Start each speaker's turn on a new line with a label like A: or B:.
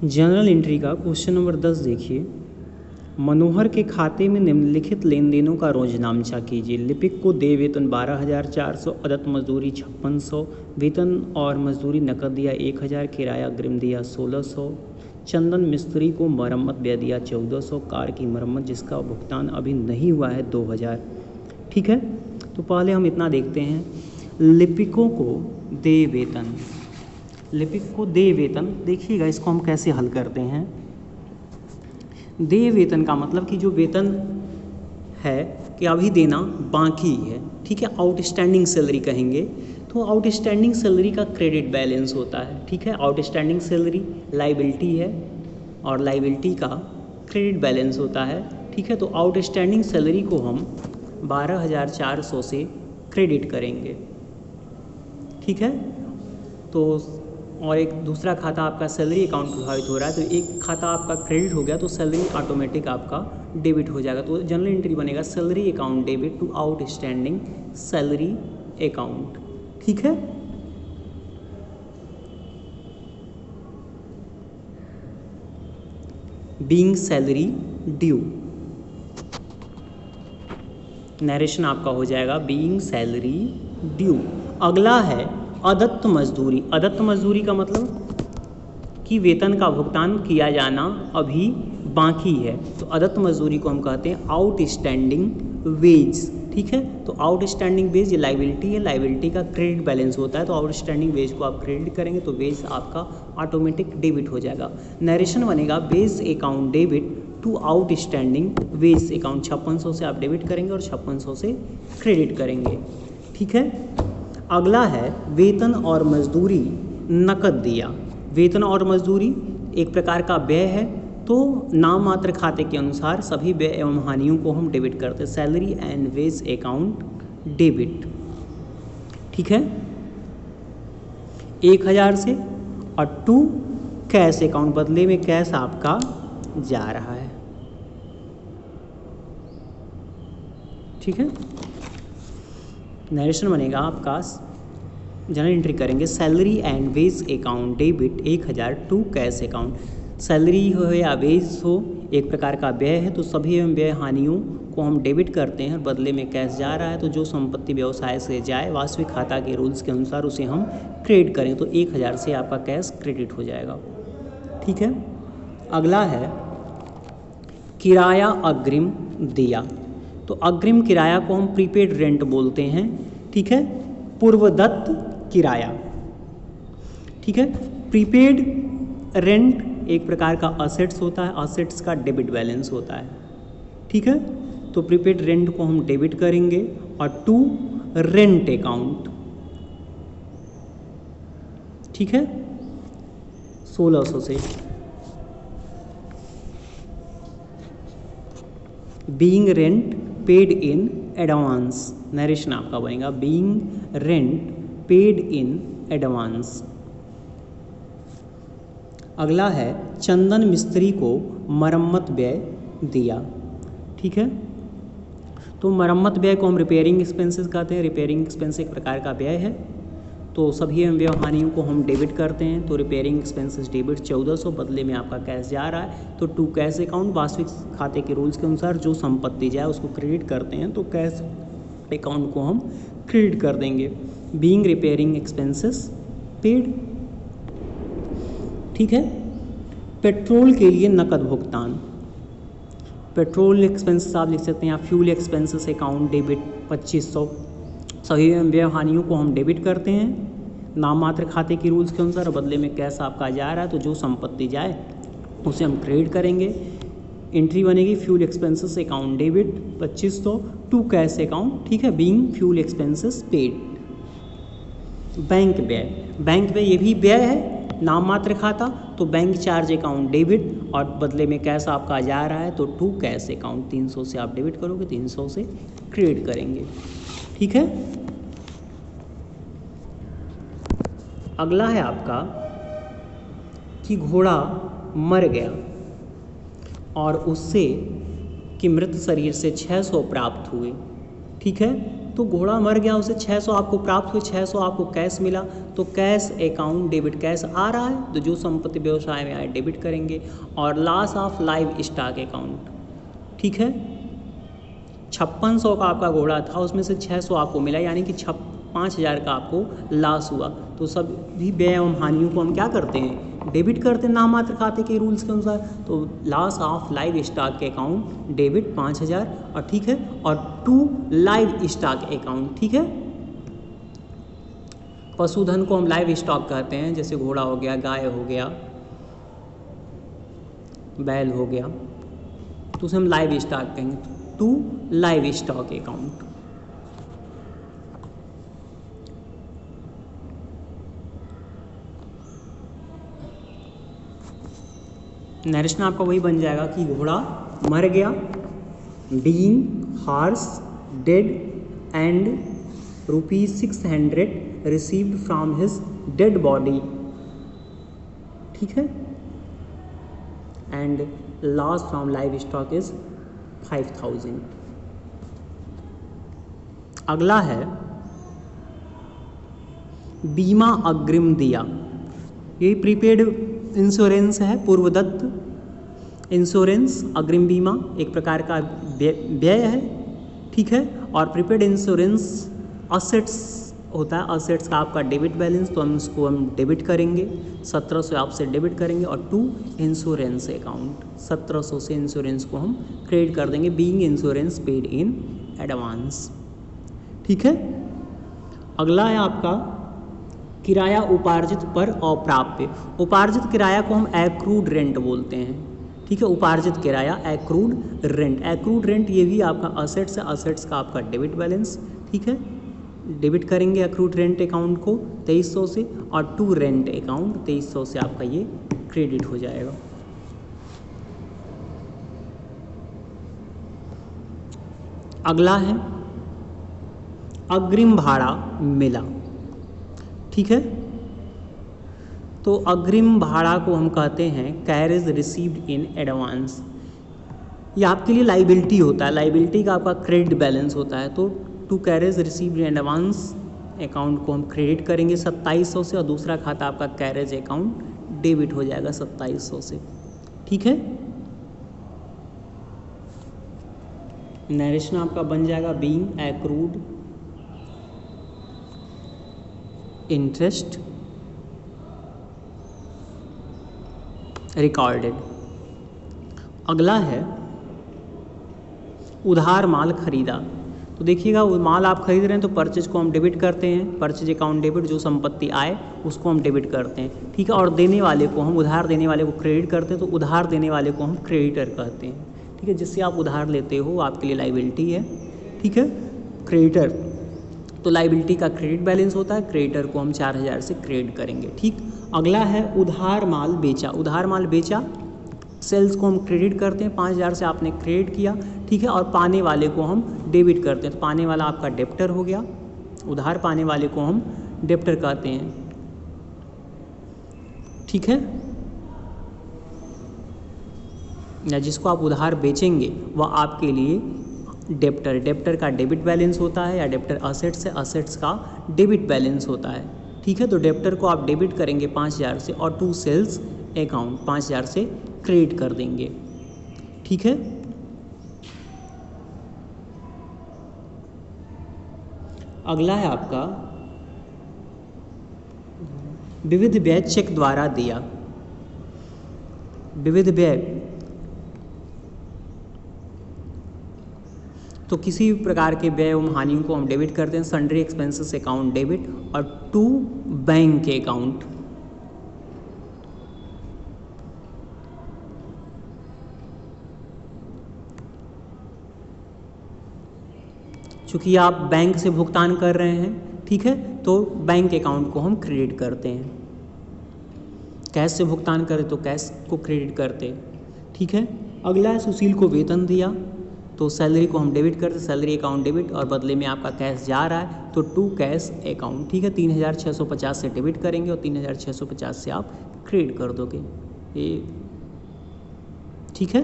A: General entry का question number 10 देखिए। मनोहर के खाते में निम्नलिखित लेन देनों का रोजनामचा कीजिए। लिपिक को देय वेतन 12,400, अदत्त मजदूरी 5600, वेतन और मजदूरी नकद दिया 1000, किराया अग्रिम दिया 1600, चंदन मिस्त्री को मरम्मत व्यय दिया 1400, कार की मरम्मत जिसका भुगतान अभी नहीं हुआ है 2000। ठीक है, तो पहले हम इतना देखते हैं। लिपिकों को देय वेतन, लिपिक को देय वेतन, देखिएगा इसको हम कैसे हल करते हैं। देय वेतन का मतलब कि जो वेतन है कि अभी देना बाकी है, ठीक है, आउटस्टैंडिंग सैलरी कहेंगे। तो आउटस्टैंडिंग सैलरी का क्रेडिट बैलेंस होता है, ठीक है। आउटस्टैंडिंग सैलरी लायबिलिटी है और लायबिलिटी का क्रेडिट बैलेंस होता है, ठीक है। तो आउटस्टैंडिंग सैलरी को हम 12,400 से क्रेडिट करेंगे, ठीक है। तो और एक दूसरा खाता आपका सैलरी अकाउंट प्रभावित हो रहा है, तो एक खाता आपका क्रेडिट हो गया तो सैलरी ऑटोमेटिक आपका डेबिट हो जाएगा। तो जनरल एंट्री बनेगा salary account debit to outstanding salary account, ठीक है। बीइंग सैलरी ड्यू, नरेशन आपका हो जाएगा बीइंग सैलरी ड्यू। अगला है अदत्त मजदूरी। अदत्त मजदूरी का मतलब कि वेतन का भुगतान किया जाना अभी बाकी है, तो अदत्त मजदूरी को हम कहते हैं आउटस्टैंडिंग वेज, ठीक है। तो आउटस्टैंडिंग वेज ये लायबिलिटी है, लायबिलिटी का क्रेडिट बैलेंस होता है, तो आउटस्टैंडिंग वेज को आप क्रेडिट करेंगे तो वेज आपका ऑटोमेटिक डेबिट हो जाएगा। नरेशन बनेगा wage account debit to outstanding wage account. 5600 से आप डेबिट करेंगे और 5600 से क्रेडिट करेंगे, ठीक है। अगला है वेतन और मजदूरी नकद दिया। वेतन और मजदूरी एक प्रकार का व्यय है, तो नाम मात्र खाते के अनुसार सभी व्यय एवं हानियों को हम डेबिट करते हैं। Salary and wage account debit, ठीक है, 1000 से। और टू कैश अकाउंट, बदले में कैश आपका जा रहा है, ठीक है। नरेशन बनेगा आपका, जनरल एंट्री करेंगे salary and wage account debit 1000 to cash account. Salary हो या वेज हो एक प्रकार का व्यय है, तो सभी एवं व्यय हानियों को हम डेबिट करते हैं, बदले में कैश जा रहा है, तो जो संपत्ति व्यवसाय से जाए वास्तविक खाता के रूल्स के अनुसार उसे हम क्रेडिट करें, तो 1000 से आपका कैश क्रेडिट हो जाएगा, ठीक है। अगला है किराया अग्रिम दिया। तो अग्रिम किराया को हम प्रीपेड रेंट बोलते हैं, ठीक है, पूर्वदत्त किराया, ठीक है। प्रीपेड रेंट एक प्रकार का असेट्स होता है, असेट्स का डेबिट बैलेंस होता है, ठीक है। तो प्रीपेड रेंट को हम डेबिट करेंगे। और टू रेंट अकाउंट, ठीक है, 1600 से। Being rent paid in advance, narration आपका बनेगा being rent paid in advance. अगला है चंदन मिस्त्री को मरम्मत व्यय दिया, ठीक है। तो मरम्मत व्यय को हम रिपेयरिंग एक्सपेंसेस कहते हैं। रिपेयरिंग एक्सपेंस एक प्रकार का व्यय है, तो सभी व्यय हानियों को हम डेबिट करते हैं, तो रिपेयरिंग एक्सपेंसेस डेबिट 1400, बदले में आपका कैश जा रहा है, तो टू कैश अकाउंट वास्तविक खाते के रूल्स के अनुसार जो संपत्ति जाए उसको क्रेडिट करते हैं, तो कैश अकाउंट को हम क्रेडिट कर देंगे। बीइंग रिपेयरिंग एक्सपेंसेस पेड, ठीक है। पेट्रोल के लिए नकद भुगतान, पेट्रोल एक्सपेंसेस आप लिख सकते हैं, या फ्यूल एक्सपेंसेस अकाउंट डेबिट 2500। सभी व्यय हानियों को हम डेबिट करते हैं नाम मात्र खाते के रूल्स के अनुसार, बदले में कैश आपका जा रहा है, तो जो संपत्ति जाए उसे हम क्रेडिट करेंगे। एंट्री बनेगी fuel expenses account debit 2500 to cash account, ठीक है, being fuel expenses paid. Bank व्यय, बैंक व्यय ये भी व्यय है, नाम मात्र खाता, तो बैंक चार्ज अकाउंट डेबिट और बदले में कैश आपका जा रहा है, तो टू कैश अकाउंट 300 से आप डेबिट करोगे, 300 से क्रेडिट करेंगे, ठीक है। अगला है आपका कि घोड़ा मर गया और उससे कि मृत शरीर से 600 प्राप्त हुए, ठीक है। तो घोड़ा मर गया, उसे 600 आपको प्राप्त हुए, 600 आपको कैश मिला, तो कैश अकाउंट डेबिट, कैश आ रहा है तो जो संपत्ति व्यवसाय में आए डेबिट करेंगे। और loss of live stock account, ठीक है, 5600 का आपका घोड़ा था, उसमें से 600 आपको मिला, यानी कि 5000 का आपको लॉस हुआ। तो सभी व्यय एवं हानियों को हम क्या करते हैं, डेबिट करते हैं नाममात्र खाते के रूल्स के अनुसार। तो लॉस ऑफ लाइव स्टॉक के अकाउंट डेबिट 5000, और ठीक है, और टू लाइव स्टॉक अकाउंट, ठीक है। पशुधन को हम लाइव स्टॉक कहते हैं, जैसे घोड़ा हो गया, गाय हो गया, बैल हो गया, तो उसे हम लाइव स्टॉक कहेंगे, to livestock account. Narration आपका वही बन जाएगा कि घोड़ा मर गया, being horse dead and ₹600 received from his dead body, ठीक है, and loss from livestock is 5000। अगला है बीमा अग्रिम दिया, ये प्रीपेड इंश्योरेंस है, पूर्वदत्त इंश्योरेंस, अग्रिम बीमा एक प्रकार का व्यय है, ठीक है। और प्रीपेड इंश्योरेंस असेट्स होता है, असेट्स का आपका डेबिट बैलेंस, तो हम इसको डेबिट करेंगे, 1700 आपसे डेबिट करेंगे। और टू इंश्योरेंस अकाउंट, 1700 से इंश्योरेंस को हम क्रेडिट कर देंगे, being insurance paid in advance, ठीक है। अगला है आपका किराया उपार्जित पर अप्राप्य। उपार्जित किराया को हम एक्रूड रेंट बोलते हैं, ठीक है, उपार्जित किराया एक्रूड रेंट। एक्रूड रेंट ये भी आपका असेट्स है, असेट्स का आपका डेबिट बैलेंस, ठीक है, डेबिट करेंगे एक्रूड रेंट अकाउंट को 2300 से, और टू रेंट अकाउंट 2300 से आपका ये क्रेडिट हो जाएगा। अगला है अग्रिम भाड़ा मिला, ठीक है। तो अग्रिम भाड़ा को हम कहते हैं कैरेज रिसीव्ड इन एडवांस। ये आपके लिए लाइबिलिटी होता है, लाइबिलिटी का आपका क्रेडिट बैलेंस होता है। तो to carriage received in advance account को हम क्रेडिट करेंगे 2700 से, और दूसरा खाता आपका कैरेज अकाउंट डेबिट हो जाएगा 2700 से, ठीक है। नरेशन आपका बन जाएगा बीइंग एक्रूड इंटरेस्ट रिकॉर्डेड। अगला है उधार माल खरीदा। तो देखिएगा, वो माल आप खरीद रहे हैं तो परचेज को हम डेबिट करते हैं, परचेज अकाउंट डेबिट, जो संपत्ति आए उसको हम डेबिट करते हैं, ठीक है। और देने वाले को हम, उधार देने वाले को क्रेडिट करते हैं, तो उधार देने वाले को हम क्रेडिटर कहते हैं, ठीक है। जिससे आप उधार लेते हो आपके लिए लाइबिलिटी है, ठीक है, क्रेडिटर। तो लाइबिलिटी का क्रेडिट बैलेंस होता है, क्रेडिटर को हम 4000 से क्रेडिट करेंगे, ठीक। अगला है उधार माल बेचा। उधार माल बेचा, सेल्स को हम क्रेडिट करते हैं, 5000 से आपने क्रेडिट किया, ठीक है। और पाने वाले को हम डेबिट करते हैं, तो पाने वाला आपका डेप्टर हो गया, उधार पाने वाले को हम डेप्टर कहते हैं, ठीक है। या जिसको आप उधार बेचेंगे वह आपके लिए डेप्टर, डेप्टर का डेबिट बैलेंस होता है, या डेप्टर असेट्स है, असेट्स का डेबिट बैलेंस होता है, ठीक है। तो डेप्टर को आप डेबिट करेंगे 5000 से, और टू सेल्स अकाउंट 5000 से क्रेडिट कर देंगे, ठीक है। अगला है आपका विविध व्यय चेक द्वारा दिया। विविध व्यय, तो किसी भी प्रकार के व्यय एवं हानियों को हम डेबिट करते हैं, सन्ड्री एक्सपेंसेस अकाउंट डेबिट, और टू बैंक के अकाउंट, चूँकि आप बैंक से भुगतान कर रहे हैं, ठीक है, तो बैंक अकाउंट को हम क्रेडिट करते हैं। कैश से भुगतान करें तो कैश को क्रेडिट करते, ठीक है। अगला है सुशील को वेतन दिया, तो सैलरी को हम डेबिट करते, सैलरी अकाउंट डेबिट, और बदले में आपका कैश जा रहा है तो टू कैश अकाउंट, ठीक है। 3650 से डेबिट करेंगे, और 3650 से आप क्रेडिट कर दोगे, ये ठीक है।